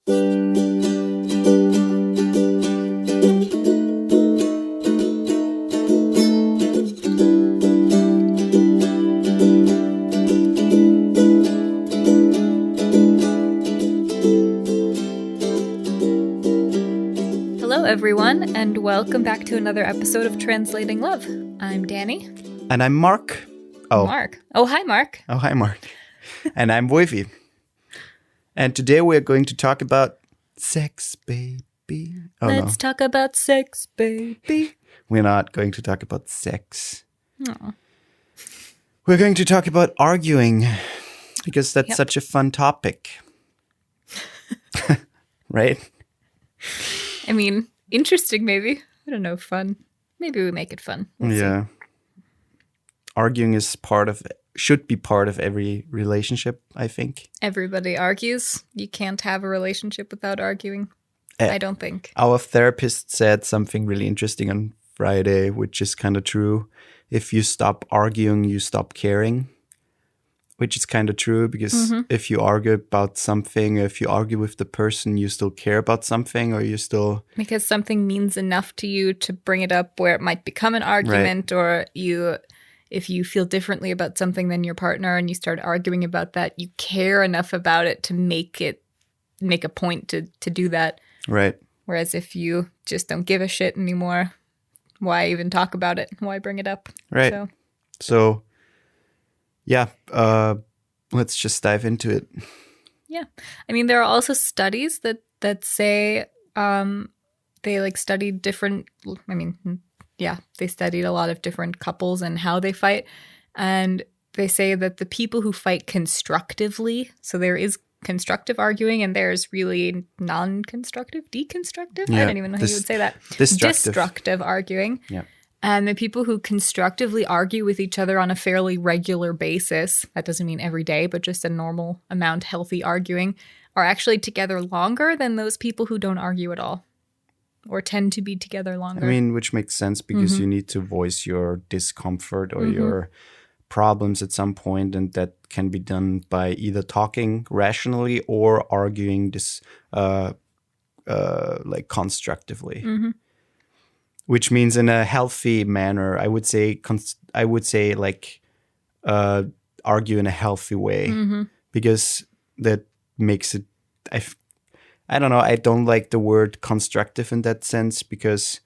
Hello, everyone, and welcome back to another episode of Translating Love. I'm Dani. And I'm Mark. Mark. Oh, hi, Mark. Oh, hi, Mark. And I'm Woifi. And today we're going to talk about sex, baby. Let's talk about sex, baby. We're not going to talk about sex. No. We're going to talk about arguing because that's such a fun topic. Right? I mean, interesting maybe. I don't know, fun. Maybe we make it fun. We'll see. Arguing is should be part of every relationship, I think. Everybody argues. You can't have a relationship without arguing. I don't think. Our therapist said something really interesting on Friday, which is kind of true. If you stop arguing, you stop caring. Which is kind of true because if you argue about something, if you argue with the person, you still care about something or you still... Because something means enough to you to bring it up where it might become an argument, or if you feel differently about something than your partner and you start arguing about that, you care enough about it to make a point to do that. Right. Whereas if you just don't give a shit anymore, why even talk about it? Why bring it up? Right. So yeah, let's just dive into it. Yeah. I mean, there are also studies that say they studied different, they studied a lot of different couples and how they fight. And they say that the people who fight constructively, so there is constructive arguing and there's really non-constructive, deconstructive? Yeah, I don't even know how you would say that. Destructive arguing. Yeah. And the people who constructively argue with each other on a fairly regular basis, that doesn't mean every day, but just a normal amount, healthy arguing, are actually together longer than those people who don't argue at all or tend to be together longer. I mean, which makes sense because you need to voice your discomfort or your problems at some point, and that can be done by either talking rationally or arguing constructively. Which means in a healthy manner, I would say argue in a healthy way because that makes it. I don't know. I don't like the word constructive in that sense because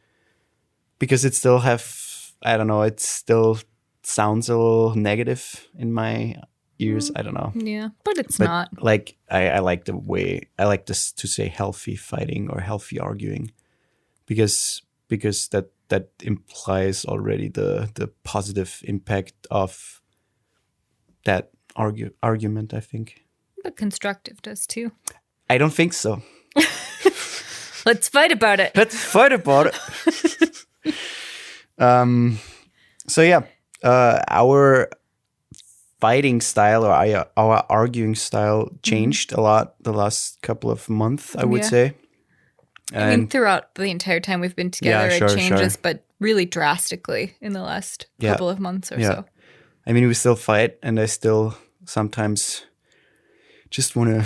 it still it still sounds a little negative in my ears. I don't know. Yeah, but not. I like the way I like this to say healthy fighting or healthy arguing because that implies already the positive impact of that argument, I think. But constructive does too. I don't think so. Let's fight about it. Our fighting style or our arguing style changed a lot the last couple of months, I would say. I mean, throughout the entire time we've been together, it changes, but really drastically in the last couple of months or so. I mean, we still fight, and I still sometimes just want to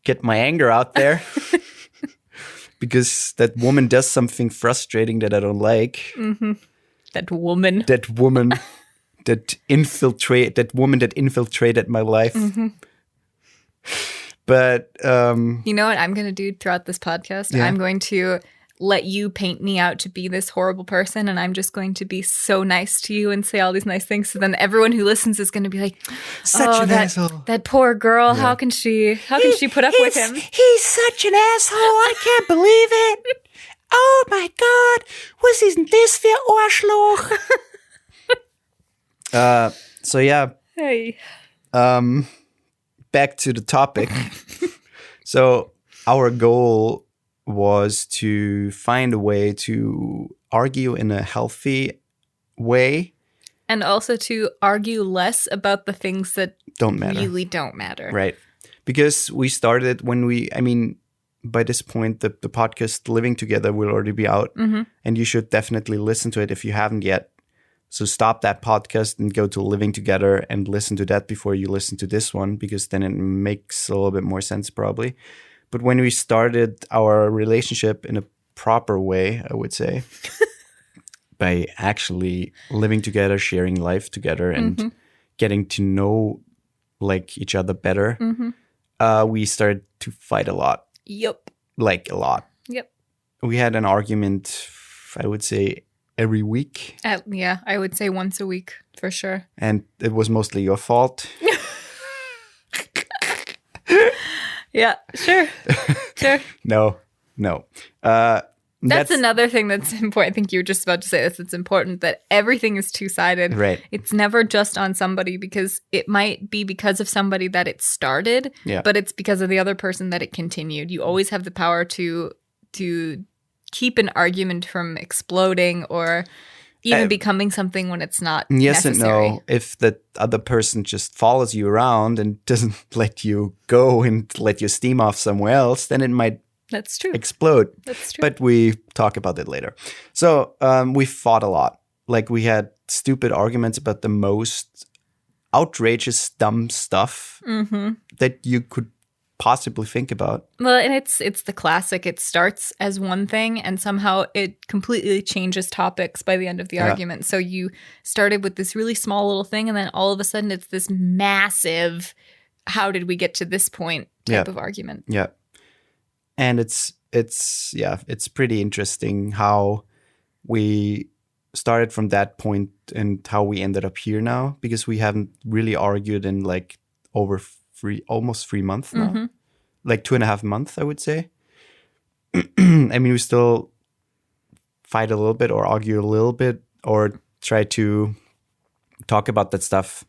get my anger out there because that woman does something frustrating that I don't like. That woman that infiltrated my life. But you know what I'm going to do throughout this podcast? I'm going to let you paint me out to be this horrible person, and I'm just going to be so nice to you and say all these nice things. So then everyone who listens is going to be like, asshole. That poor girl. Yeah. How can she put up with him? He's such an asshole. I can't believe it. Oh my God. Was ist denn das für Arschloch? So yeah. Hey. Back to the topic. So our goal was to find a way to argue in a healthy way. And also to argue less about the things that really don't matter. Right. Because we started by this point, the podcast Living Together will already be out. And you should definitely listen to it if you haven't yet. So stop that podcast and go to Living Together and listen to that before you listen to this one, because then it makes a little bit more sense probably. But when we started our relationship in a proper way, I would say, by actually living together, sharing life together, and getting to know like each other better, we started to fight a lot. Yep. Like a lot. Yep. We had an argument, I would say, every week. Yeah, I would say once a week for sure. And it was mostly your fault. Yeah, sure. Sure. No. That's another thing that's important. I think you were just about to say this. It's important that everything is two-sided. Right. It's never just on somebody, because it might be because of somebody that it started, but it's because of the other person that it continued. You always have the power to keep an argument from exploding or even becoming something when it's not necessary. And no. If the other person just follows you around and doesn't let you go and let your steam off somewhere else, then it might That's true. explode. That's true. But we talk about it later. So we fought a lot. Like we had stupid arguments about the most outrageous, dumb stuff that you could possibly think about. Well, and it's the classic. It starts as one thing and somehow it completely changes topics by the end of the argument. So you started with this really small little thing, and then all of a sudden it's this massive, how did we get to this point type of argument. Yeah. And it's pretty interesting how we started from that point and how we ended up here now, because we haven't really argued in like over almost 3 months now. Like 2.5 months, I would say. I mean, we still fight a little bit or argue a little bit or try to talk about that stuff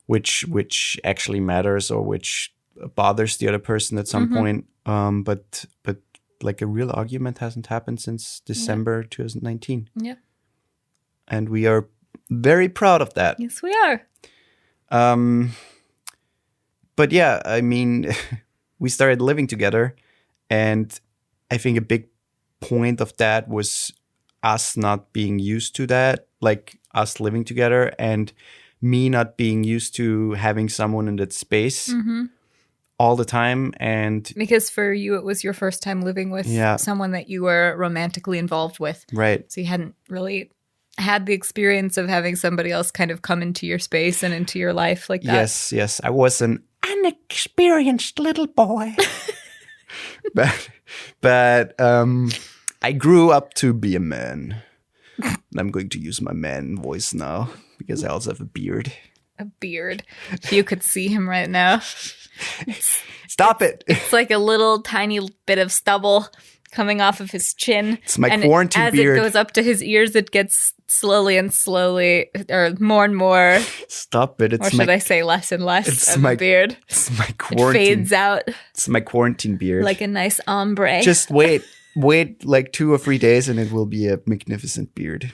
which actually matters or which bothers the other person at some point. But like a real argument hasn't happened since December 2019. Yeah. And we are very proud of that. Yes, we are. But yeah, I mean, we started living together, and I think a big point of that was us not being used to that, like us living together, and me not being used to having someone in that space all the time. And because for you, it was your first time living with someone that you were romantically involved with. Right. So you hadn't really had the experience of having somebody else kind of come into your space and into your life like that. Yes. I was an inexperienced little boy. but I grew up to be a man. And I'm going to use my man voice now because I also have a beard. A beard. If you could see him right now. Stop it. It's like a little tiny bit of stubble coming off of his chin. It's my quarantine beard. As it goes up to his ears, it gets slowly, or more and more. Stop it. Or should I say less and less of a beard? It's my quarantine. It fades out. It's my quarantine beard. Like a nice ombre. Just wait like 2 or 3 days and it will be a magnificent beard.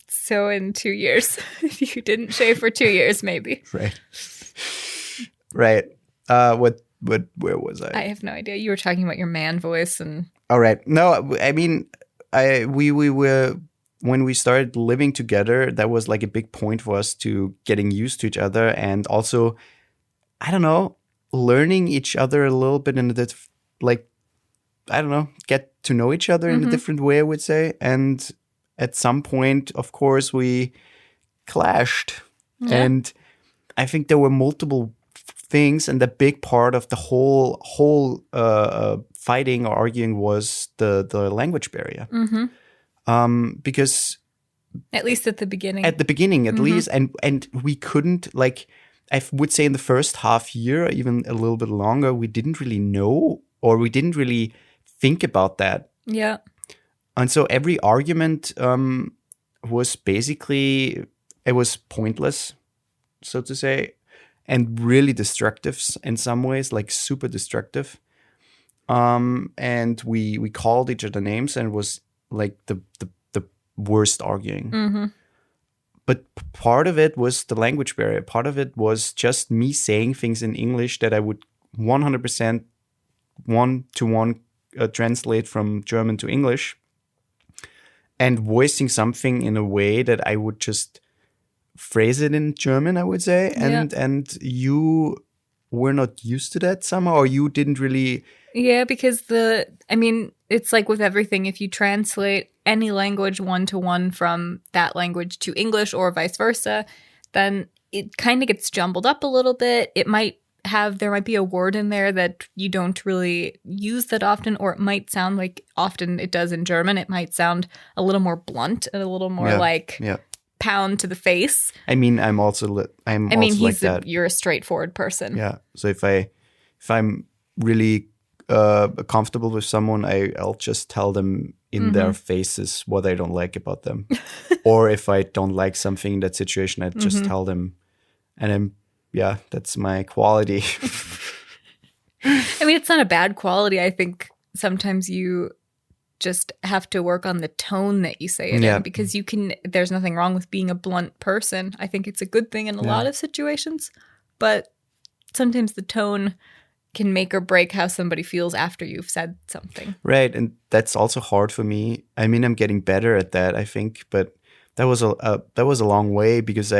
So in 2 years, if you didn't shave for 2 years, maybe. Right. Where was I? I have no idea. You were talking about your man voice and. All right. No, I mean, we were, when we started living together, that was like a big point for us to getting used to each other, and also, I don't know, learning each other a little bit in a like, I don't know, get to know each other in a different way, I would say. And at some point, of course, we clashed, and I think there were multiple things, and the big part of the whole fighting or arguing was the language barrier. Because at least at the beginning. At least, and we couldn't, like, I would say in the first half year, even a little bit longer, we didn't really know, or we didn't really think about that. Yeah. And so every argument was basically, it was pointless, so to say, and really destructive in some ways, like super destructive. And we called each other names, and it was like the worst arguing. But part of it was the language barrier. Part of it was just me saying things in English that I would 100% one-to-one translate from German to English, and voicing something in a way that I would just phrase it in German, I would say. And you were not used to that somehow, or you didn't really. Yeah, because it's like with everything, if you translate any language one-to-one from that language to English or vice versa, then it kind of gets jumbled up a little bit. There might be a word in there that you don't really use that often, or it might sound like often it does in German. It might sound a little more blunt and a little more pound to the face. I'm also like that. You're a straightforward person. Yeah. So if I'm really comfortable with someone, I'll just tell them in their faces what I don't like about them. Or if I don't like something in that situation, I just tell them. And that's my quality. It's not a bad quality. I think sometimes you just have to work on the tone that you say it in, because there's nothing wrong with being a blunt person. I think it's a good thing in a lot of situations, but sometimes the tone can make or break how somebody feels after you've said something. Right, and that's also hard for me. I'm getting better at that, I think, but that was a long way, because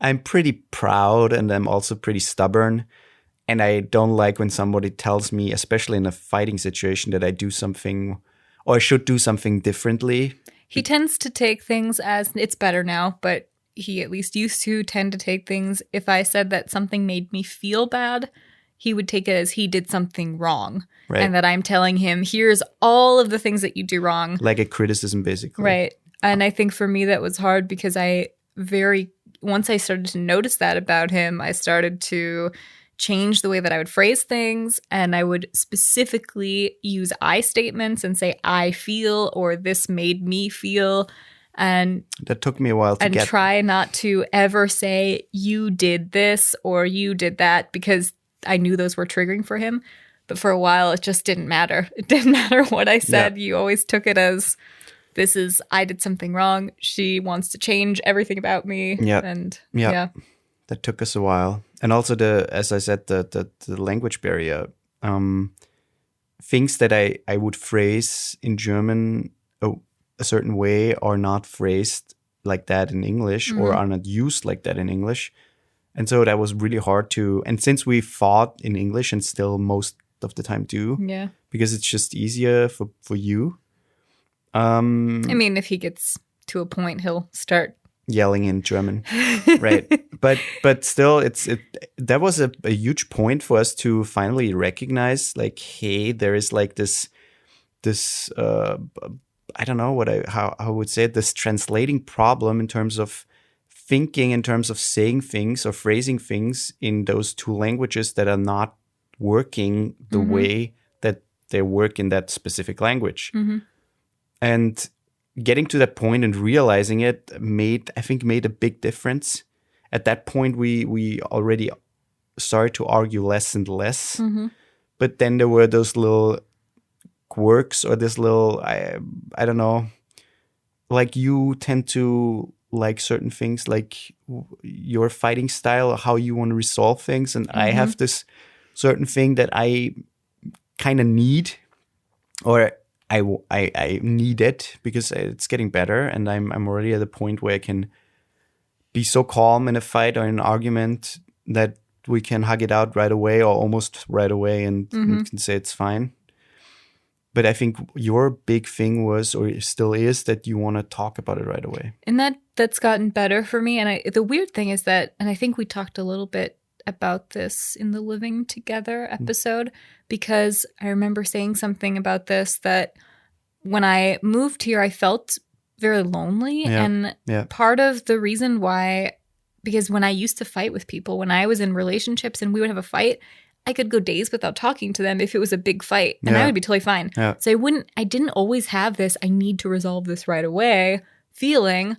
I'm pretty proud, and I'm also pretty stubborn. And I don't like when somebody tells me, especially in a fighting situation, that I do something or I should do something differently. He tends to take things as, it's better now, but he at least used to tend to take things, if I said that something made me feel bad, he would take it as he did something wrong. Right. And that I'm telling him, here's all of the things that you do wrong. Like a criticism, basically. Right. And I think for me that was hard, because once I started to notice that about him, I started to change the way that I would phrase things, and I would specifically use I statements and say I feel, or this made me feel. And that took me a while to get. And try not to ever say you did this or you did that, because I knew those were triggering for him. But for a while, it just didn't matter. It didn't matter what I said. You always took it as, I did something wrong. She wants to change everything about me. Yeah. And that took us a while. And also as I said, the language barrier. Things that I would phrase in German a certain way are not phrased like that in English, or are not used like that in English. And so that was really hard to, and since we fought in English and still most of the time do, because it's just easier for you. If he gets to a point, he'll start yelling in German, right? But still, that was a huge point for us to finally recognize, like, hey, there is like this I don't know how I would say it, this translating problem in terms of thinking, in terms of saying things or phrasing things in those two languages that are not working the way that they work in that specific language. And getting to that point and realizing it made a big difference. At that point, we already started to argue less and less. But then there were those little quirks, or this little, I don't know, like you tend to like certain things, like your fighting style, or how you want to resolve things. And I have this certain thing that I kind of need, or I need it, because it's getting better, and I'm already at a point where I can be so calm in a fight or in an argument that we can hug it out right away, or almost right away, and we can say it's fine. But I think your big thing was, or still is, that you want to talk about it right away. And that's gotten better for me. And the weird thing is that, and I think we talked a little bit about this in the Living Together episode, because I remember saying something about this, that when I moved here, I felt very lonely. And part of the reason why, because when I used to fight with people, when I was in relationships and we would have a fight, I could go days without talking to them if it was a big fight, and I would be totally fine. So I didn't always have this, I need to resolve this right away feeling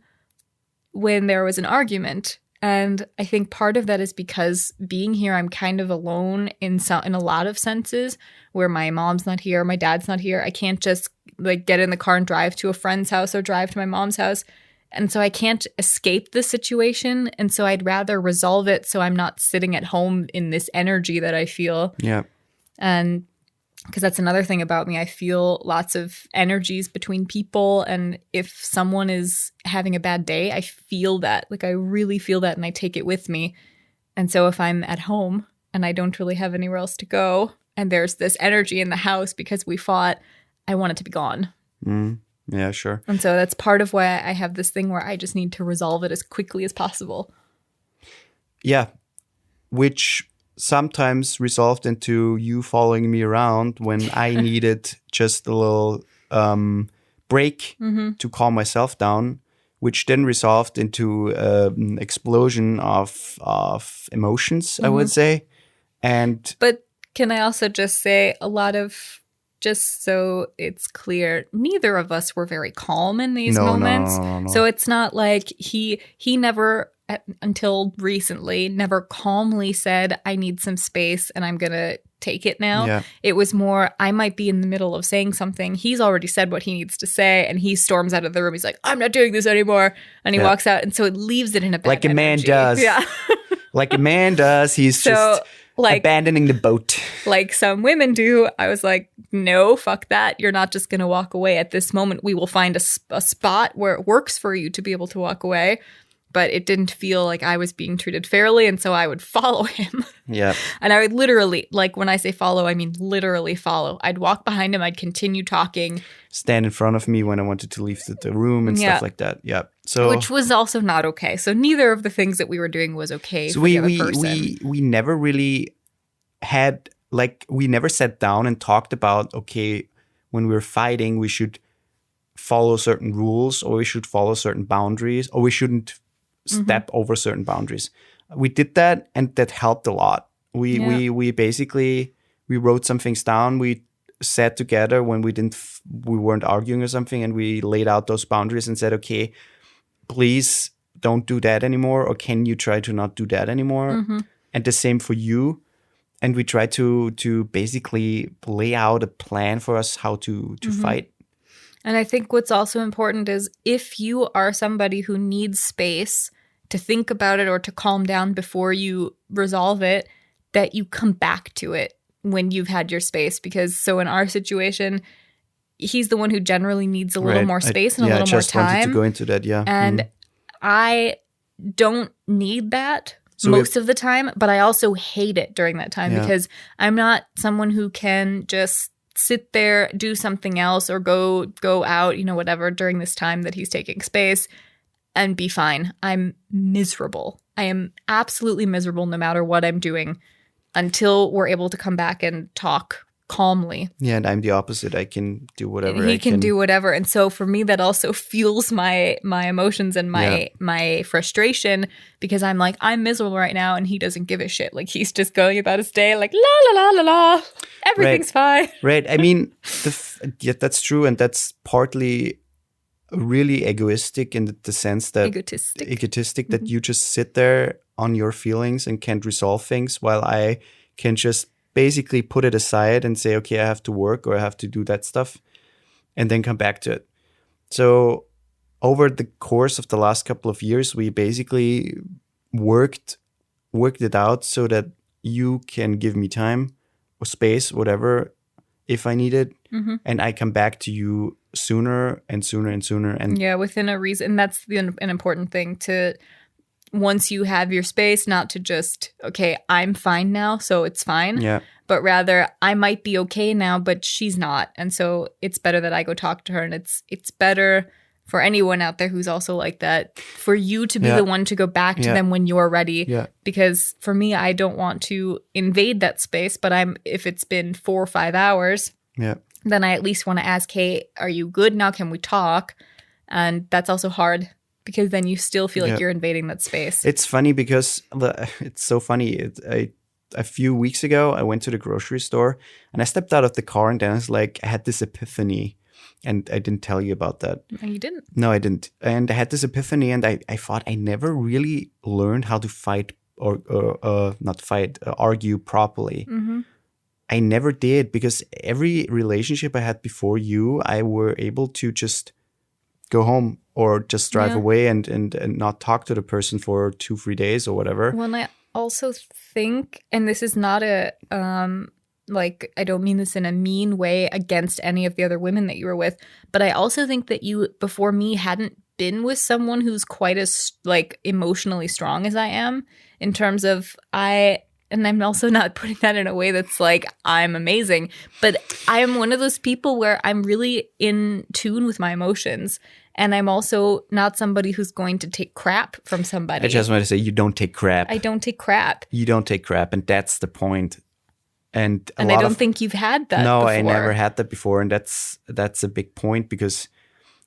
when there was an argument. And I think part of that is because being here, I'm kind of alone in a lot of senses, where my mom's not here, my dad's not here. I can't just like get in the car and drive to a friend's house or drive to my mom's house. And so I can't escape the situation. And so I'd rather resolve it so I'm not sitting at home in this energy that I feel. Yeah. And because that's another thing about me. I feel lots of energies between people. And if someone is having a bad day, I feel that. Like, I really feel that, and I take it with me. And so if I'm at home and I don't really have anywhere else to go, and there's this energy in the house because we fought, I want it to be gone. Yeah, sure. And so that's part of why I have this thing where I just need to resolve it as quickly as possible. Yeah, which sometimes resolved into you following me around when I needed just a little break to calm myself down, which then resolved into an explosion of emotions, I would say. But can I also just say a lot of, just so it's clear, neither of us were very calm in these moments. No. So it's not like he never, until recently, never calmly said, I need some space and I'm going to take it now. Yeah. It was more, I might be in the middle of saying something. He's already said what he needs to say, and he storms out of the room. He's like, I'm not doing this anymore. And he walks out. And so it leaves it in a bad like a man energy. does. Yeah. Like a man does. He's just abandoning the boat. Like some women do. I was like, no, fuck that. You're not just going to walk away at this moment. We will find a spot where it works for you to be able to walk away. But it didn't feel like I was being treated fairly, and so I would follow him. Yeah. And I would literally, like when I say follow, I mean literally follow. I'd walk behind him. I'd continue talking. Stand in front of me when I wanted to leave the room and stuff like that. Yeah. So, which was also not okay. So neither of the things that we were doing was okay for the other person. We never really had, like, we never sat down and talked about, okay, when we were fighting, we should follow certain rules, or we should follow certain boundaries, or we shouldn't step over certain boundaries. We did that, and that helped a lot. We basically, we wrote some things down. We sat together when we weren't arguing or something, and we laid out those boundaries and said, okay, please don't do that anymore, or can you try to not do that anymore? And the same for you. And we tried to basically lay out a plan for us how to fight. And I think what's also important is, if you are somebody who needs space to think about it or to calm down before you resolve it, that you come back to it when you've had your space. Because so in our situation, he's the one who generally needs a little more space and a little more time. I just wanted to go into that, yeah. And I don't need that most of the time, but I also hate it during that time because I'm not someone who can just sit there, do something else, or go out, whatever, during this time that he's taking space and be fine. I'm miserable. I am absolutely miserable no matter what I'm doing until we're able to come back and talk calmly. Yeah, and I'm the opposite. I can do whatever. He can do whatever. And so for me, that also fuels my emotions and my frustration, because I'm like, I'm miserable right now, and he doesn't give a shit. Like, he's just going about his day like, la, la, la, la, la. Everything's fine. Right. I mean, that's true. And that's partly really egoistic in the sense that egotistic that you just sit there on your feelings and can't resolve things, while I can just basically put it aside and say, okay, I have to work, or I have to do that stuff, and then come back to it. So over the course of the last couple of years, we basically worked it out so that you can give me time or space, whatever, if I need it, and I come back to you sooner and sooner and sooner. And within a reason. And that's an important thing, to, once you have your space, not to just, okay, I'm fine now, so it's fine. Yeah. But rather, I might be okay now, but she's not. And so it's better that I go talk to her. And it's better for anyone out there who's also like that, for you to be the one to go back to them when you're ready. Yeah. Because for me, I don't want to invade that space, but if it's been 4 or 5 hours, then I at least want to ask, hey, are you good now? Can we talk? And that's also hard, because then you still feel like you're invading that space. It's funny because it's so funny. A few weeks ago, I went to the grocery store and I stepped out of the car, and then I was like, I had this epiphany, and I didn't tell you about that. No, you didn't. No, I didn't. And I had this epiphany, and I thought I never really learned how to fight or not fight, argue properly. I never did, because every relationship I had before you, I were able to just go home or just drive away and not talk to the person for 2-3 days or whatever. Well, and I also think, and this is not a like, I don't mean this in a mean way against any of the other women that you were with, but I also think that you, before me, hadn't been with someone who's quite as, like, emotionally strong as I am, in terms of and I'm also not putting that in a way that's like, I'm amazing, but I am one of those people where I'm really in tune with my emotions. And I'm also not somebody who's going to take crap from somebody. I just want to say, you don't take crap. I don't take crap. You don't take crap, and that's the point. And I don't think you've had that no, before. I never had that before, and that's a big point, because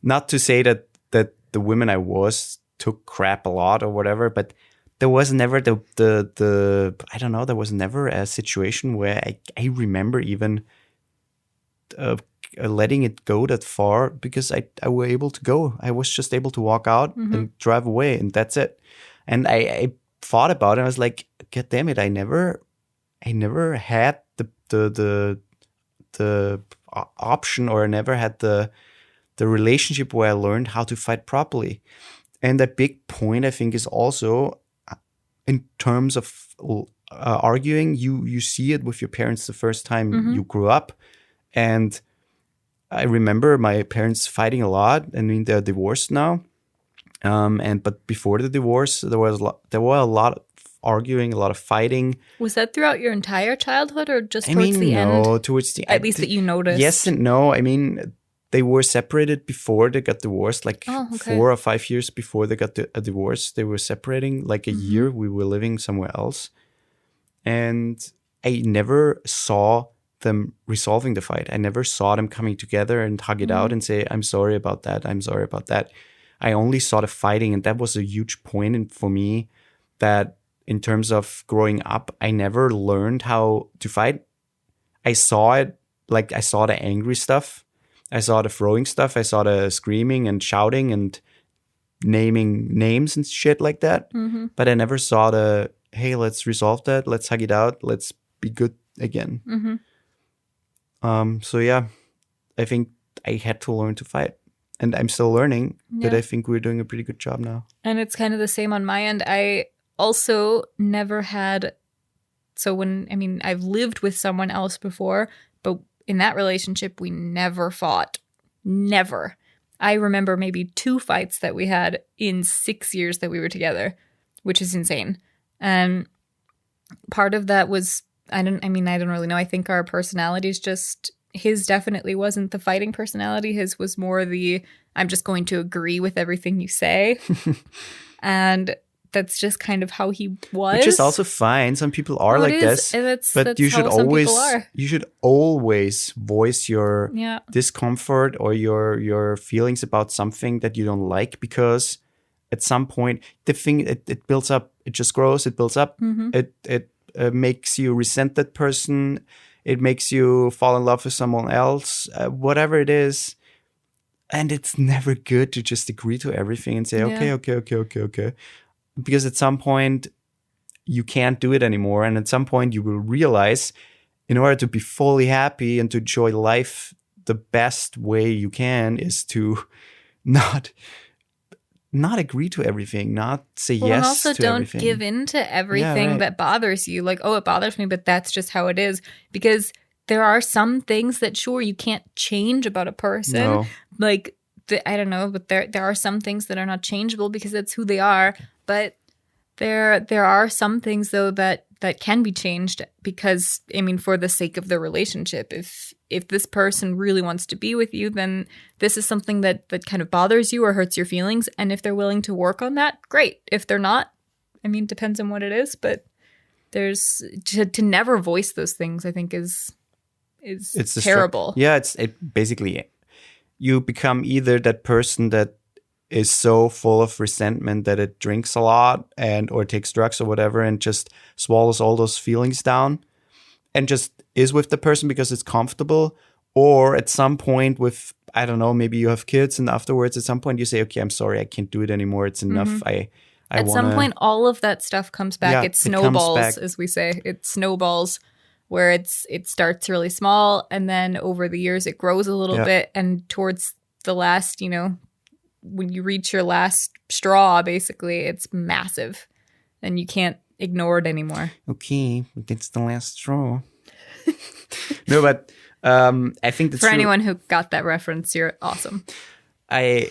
not to say that the women I was took crap a lot or whatever, but there was never the I don't know, there was never a situation where I remember even letting it go that far, because I were able to go. I was just able to walk out and drive away, and that's it. And I thought about it. I was like, God damn it! I never had the option, or I never had the relationship where I learned how to fight properly. And a big point, I think, is also in terms of arguing. You see it with your parents the first time you grew up, and I remember my parents fighting a lot. I mean, they're divorced now, but before the divorce, there were a lot of arguing, a lot of fighting. Was that throughout your entire childhood, or just towards the end? No, towards the end. At least that you noticed. Yes and no. I mean, they were separated before they got divorced, like 4 or 5 years before they got a divorce. They were separating like a year. We were living somewhere else. And I never saw them resolving the fight. I never saw them coming together and hug it out and say, I'm sorry about that. I'm sorry about that. I only saw the fighting. And that was a huge point for me, that in terms of growing up, I never learned how to fight. I saw it, like I saw the angry stuff. I saw the throwing stuff. I saw the screaming and shouting and naming names and shit like that. But I never saw the, hey, let's resolve that. Let's hug it out. Let's be good again. So yeah, I think I had to learn to fight. And I'm still learning, but I think we're doing a pretty good job now. And it's kind of the same on my end. I also never had, I've lived with someone else before, but in that relationship, we never fought. Never. I remember maybe 2 fights that we had in 6 years that we were together, which is insane. And part of that was, I don't really know. I think our personalities his definitely wasn't the fighting personality. His was more the, I'm just going to agree with everything you say. And that's just kind of how he was. Which is also fine. Some people are like this. But you should always voice your discomfort or your feelings about something that you don't like, because at some point the thing it builds up. It just grows. It builds up. It makes you resent that person. It makes you fall in love with someone else. Whatever it is. And it's never good to just agree to everything and say, okay. Because at some point you can't do it anymore. And at some point you will realize, in order to be fully happy and to enjoy life, the best way you can is to not agree to everything, not say yes to everything. And also don't give in to everything that bothers you. Like, oh, it bothers me, but that's just how it is. Because there are some things that, sure, you can't change about a person. No. Like, I don't know, but there are some things that are not changeable because that's who they are. But there are some things, though, that can be changed because, for the sake of the relationship. If this person really wants to be with you, then this is something that kind of bothers you or hurts your feelings. And if they're willing to work on that, great. If they're not, depends on what it is. But there's to never voice those things, I think it's terrible. It basically, you become either that person that is so full of resentment that it drinks a lot or takes drugs or whatever and just swallows all those feelings down and just is with the person because it's comfortable. Or at some point with, I don't know, maybe you have kids and afterwards at some point you say, okay, I'm sorry, I can't do it anymore. It's enough. At some point, all of that stuff comes back. Yeah, it snowballs, as we say. It snowballs where it starts really small and then over the years it grows a little bit. And towards the last, when you reach your last straw, basically, it's massive and you can't ignore it anymore. Okay, that's the last straw. No, but I think that's For true. anyone who got that reference, you're awesome. I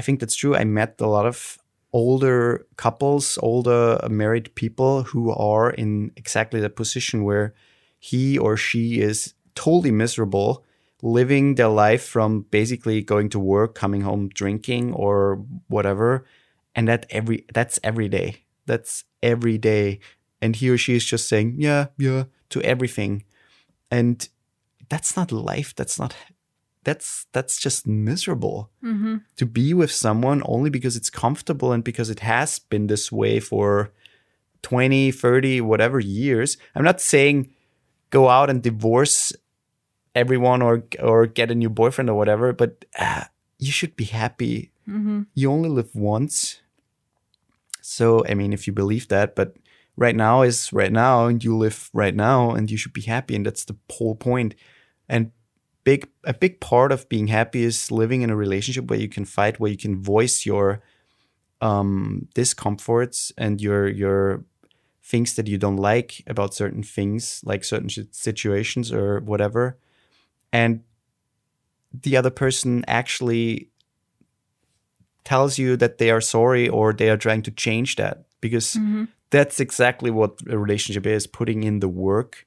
think that's true. I met a lot of older couples, older married people who are in exactly the position where he or she is totally miserable, living their life from basically going to work, coming home, drinking or whatever, and that's every day. That's every day, and he or she is just saying yeah to everything, and that's not life. That's just miserable. To be with someone only because it's comfortable and because it has been this way for 20, 30, whatever years. I'm not saying go out and divorce everyone or get a new boyfriend or whatever, but you should be happy. You only live once. So, I mean, if you believe that, but right now is right now and you live right now and you should be happy. And that's the whole point. And a big part of being happy is living in a relationship where you can fight, where you can voice your discomforts and your things that you don't like about certain things, like certain situations or whatever. And the other person actually tells you that they are sorry or they are trying to change that, because that's exactly what a relationship is, putting in the work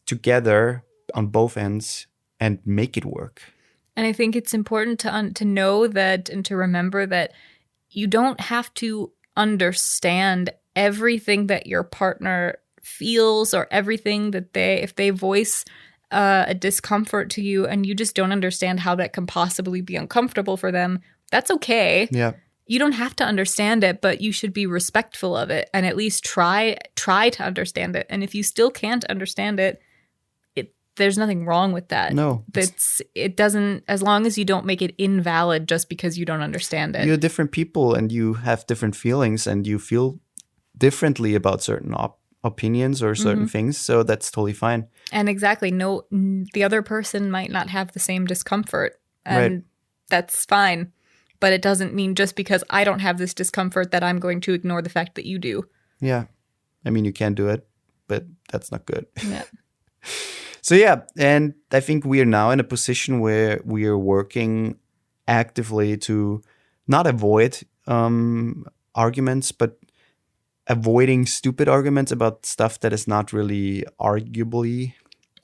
together on both ends and make it work. And I think it's important to know that and to remember that you don't have to understand everything that your partner feels or everything that if they voice a discomfort to you and you just don't understand how that can possibly be uncomfortable for them. That's okay. Yeah. You don't have to understand it, but you should be respectful of it and at least try to understand it. And if you still can't understand it, there's nothing wrong with that. No. It doesn't, as long as you don't make it invalid just because you don't understand it. You're different people and you have different feelings and you feel differently about certain opinions or certain things. So that's totally fine. And exactly. No, the other person might not have the same discomfort and that's fine. But it doesn't mean just because I don't have this discomfort that I'm going to ignore the fact that you do. Yeah. I mean, you can do it, but that's not good. Yeah. So yeah, and I think we are now in a position where we are working actively to not avoid arguments, but avoiding stupid arguments about stuff that is not really arguably.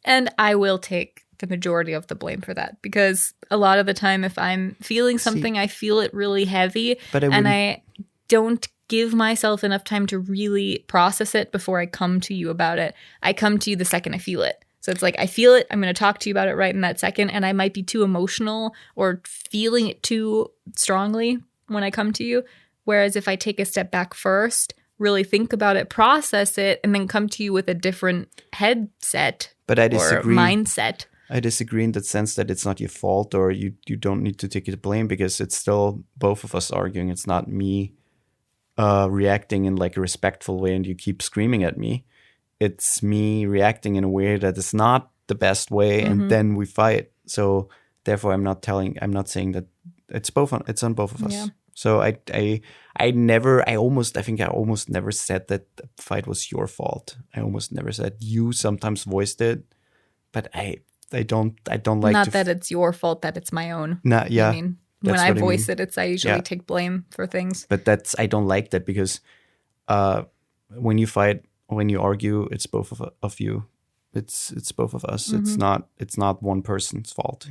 And I will take the majority of the blame for that, because a lot of the time if I'm feeling something, I feel it really heavy, and I don't give myself enough time to really process it before I come to you about it. I come to you the second I feel it. So it's like, I feel it, I'm going to talk to you about it right in that second, and I might be too emotional or feeling it too strongly when I come to you. Whereas if I take a step back first, really think about it, process it, and then come to you with a different headset or mindset. I disagree in the sense that it's not your fault or you don't need to take the blame, because it's still both of us arguing. It's not me reacting in like a respectful way and you keep screaming at me. It's me reacting in a way that is not the best way, and then we fight. So therefore, I'm not saying that it's on both of us. Yeah. So I think I almost never said that the fight was your fault. I almost never said. You sometimes voiced it, but I don't like. Not that it's your fault, that it's my own. Nah, yeah. I mean, when I voice it, I usually take blame for things. But I don't like that, because when you fight, when you argue, it's both of you. It's both of us. It's not one person's fault.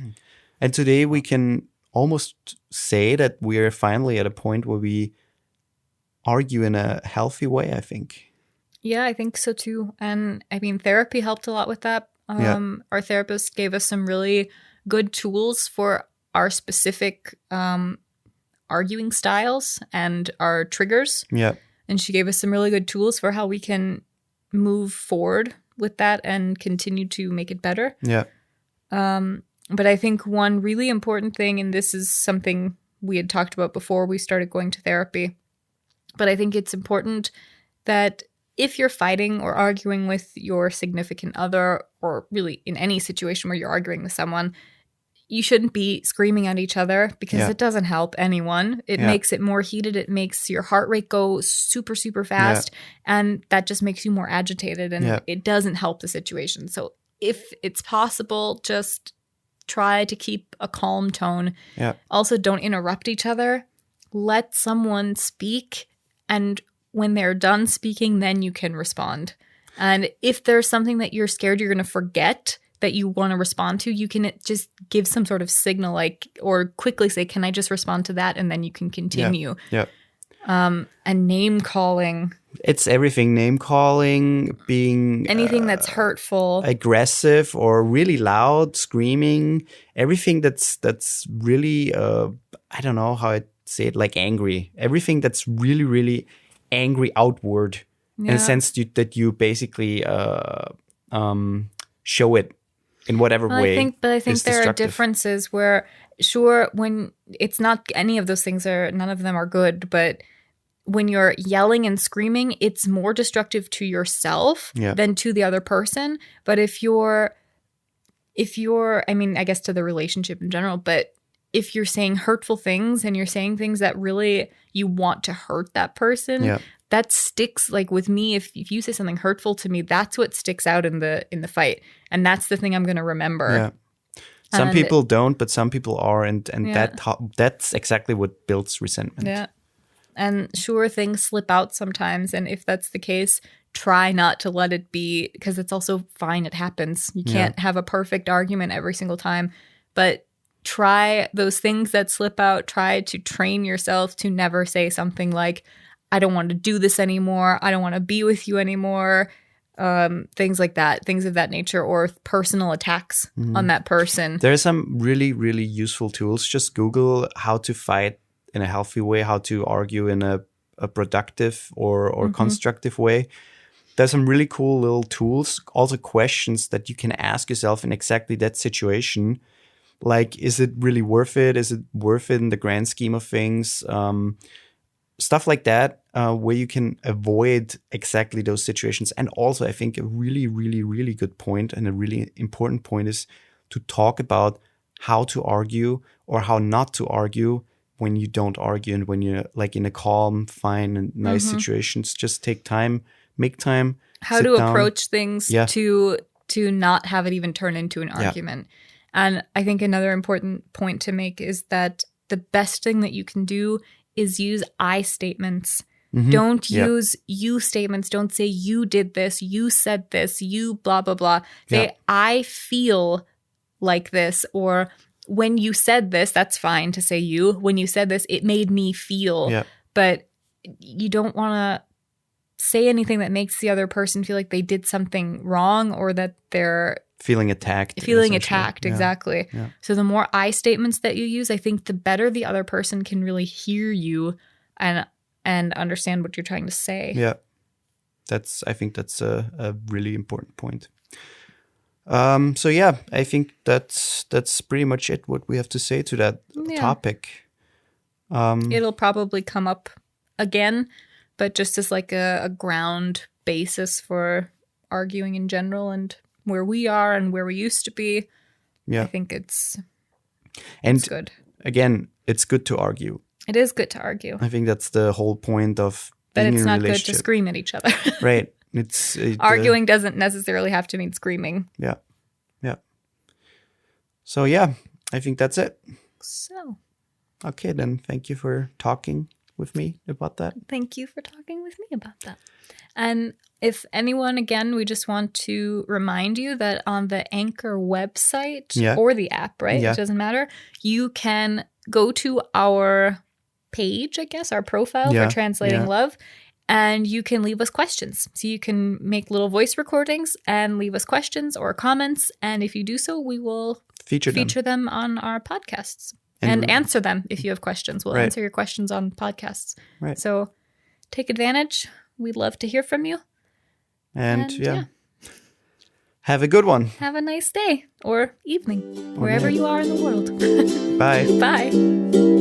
And today we can almost say that we are finally at a point where we argue in a healthy way, I think. Yeah, I think so too. And I mean, therapy helped a lot with that. Our therapist gave us some really good tools for our specific arguing styles and our triggers. Yeah. And she gave us some really good tools for how we can move forward with that and continue to make it better. Yeah. But I think one really important thing, and this is something we had talked about before we started going to therapy, but I think it's important that if you're fighting or arguing with your significant other, or really in any situation where you're arguing with someone, you shouldn't be screaming at each other because it doesn't help anyone. It makes it more heated. It makes your heart rate go super, super fast. And that just makes you more agitated, and it doesn't help the situation. So if it's possible, just try to keep a calm tone. Also, don't interrupt each other. Let someone speak, and when they're done speaking, then you can respond. And if there's something that you're scared you're going to forget that you want to respond to, you can just give some sort of signal, like, or quickly say, can I just respond to that? And then you can continue. And name calling. It's everything. Name calling, being anything that's hurtful, aggressive, or really loud, screaming. Everything that's really I don't know how I say it, like angry. Everything that's really, really angry outward in a sense that you basically show it in whatever way. I think there are differences where, sure, when it's not any of those things none of them are good, but when you're yelling and screaming, it's more destructive to yourself than to the other person. But if you're, I mean, I guess to the relationship in general, but if you're saying hurtful things and you're saying things that really you want to hurt that person, that sticks. Like with me, if you say something hurtful to me, that's what sticks out in the fight, and that's the thing I'm going to remember. Some people don't, but some people are, and that's exactly what builds resentment. And sure, things slip out sometimes, and if that's the case, try not to let it be, because it's also fine. It happens. You can't have a perfect argument every single time, but try those things that slip out. Try to train yourself to never say something like, I don't want to do this anymore. I don't want to be with you anymore. Things like that, things of that nature, or personal attacks on that person. There are some really, really useful tools. Just Google how to fight in a healthy way, how to argue in a productive or constructive way. There's some really cool little tools, also questions that you can ask yourself in exactly that situation. Like, is it really worth it? Is it worth it in the grand scheme of things? Stuff like that, where you can avoid exactly those situations. And also, I think a really, really, really good point and a really important point is to talk about how to argue or how not to argue when you don't argue, and when you're like in a calm, fine, and nice situations. Just take time, make time. How to approach things to not have it even turn into an argument. And I think another important point to make is that the best thing that you can do is use I statements. Don't use you statements. Don't say you did this, you said this, you blah, blah, blah. Say, I feel like this, or when you said this, that's fine to say you. When you said this, it made me feel. But you don't want to say anything that makes the other person feel like they did something wrong, or that they're feeling attacked. Exactly. So the more I statements that you use, I think the better the other person can really hear you and understand what you're trying to say. I think that's a really important point. So I think that's pretty much it, what we have to say to that topic. It'll probably come up again, but just as like a ground basis for arguing in general, and where we are and where we used to be. I think it's good. Again, it's good to argue. It is good to argue. I think that's the whole point of being in a relationship. But it's not good to scream at each other. Right. Arguing doesn't necessarily have to mean screaming. Yeah. So I think that's it. So. Okay, then thank you for talking with me about that. Thank you for talking with me about that. And if anyone, again, we just want to remind you that on the Anchor website or the app, right? It doesn't matter. You can go to our page, I guess, our profile for Translating Love, and you can leave us questions. So you can make little voice recordings and leave us questions or comments. And if you do so, we will feature them on our podcasts and answer them if you have questions. We'll answer your questions on podcasts. Right. So take advantage. We'd love to hear from you. And have a good one. Have a nice day or evening, wherever you are in the world. Bye. Bye.